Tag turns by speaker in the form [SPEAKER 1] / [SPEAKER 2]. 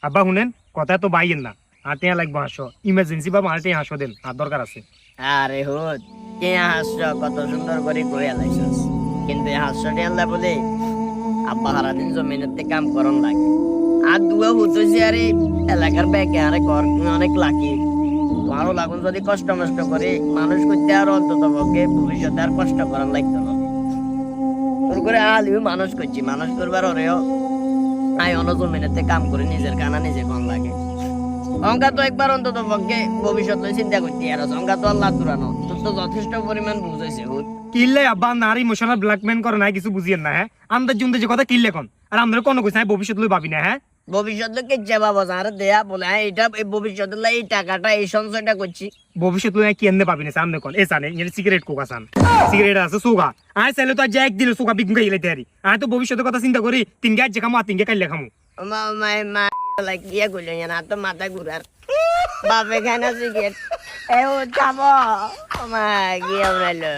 [SPEAKER 1] আব্বা শুনেন কথা তো বাইয়েন না হাতে লাগবো হাসো ইমার্জেন্সি বা মাল্টে হাসো দেন আর দরকার আছে
[SPEAKER 2] আরে হুত কে হাস্য কত সুন্দর করে কইয়া লাইছস কিন্তু এই হাস্যটি আল্লাহ বলে আব্বা সারাদিন জমিনেতে কাম করন লাগে আর দুয়া হইতেছে আরে এলাকার ব্যাগে আরে কর তুমি অনেক লাকি তোমারও লাগুন যদি কষ্ট মষ্ট করে মানুষ করতে আর অন্তত পক্ষে ভবিষ্যতে আর কষ্ট করার লাগতো না তোর করে আলিও মানুষ করছি মানুষ করবার ওরেও আই অন্য জমিনেতে কাম করে নিজের কানা নিজে কম লাগে অঙ্কা তো একবার অন্তত পক্ষে ভবিষ্যৎ লই চিন্তা করতে আর অঙ্কা তো আল্লাহ দুরানো তোর তো যথেষ্ট পরিমাণ বুঝাইছে হুত
[SPEAKER 1] কিনলে আব্বা নারী ইমোশনাল ব্ল্যাকমেল করে না কিছু বুঝিয়েন না হ্যাঁ আন্দাজ জুন্দে যে কথা কিনলে কোন আর আমরা কোনো কইছ না ভবিষ্যৎ লই ভাবি না হ্যাঁ
[SPEAKER 2] ভবিষ্যৎ লোকে যাবা বাজার দেয়া বলে হ্যাঁ এটা ভবিষ্যতের লাই এই টাকাটা এই সঞ্চয়টা করছি
[SPEAKER 1] ভবিষ্যৎ লই কি এনে পাবি না সামনে কোন এ জানে এর সিগারেট কোকা সান সিগারেট আছে সুগা আই চাইলে তো আজ এক দিলে সুগা বিগুন গাইলে তারি আই তো ভবিষ্যতের কথা চিন্তা করি তিন গাছ যে খামু আর তিন গে কাইলে খামু
[SPEAKER 2] মা লাইক ইয়া কইল না তো মাথা ঘুরার বাপে খানা সিগারেট এ ও যাবো মা গিয়া উনাইলো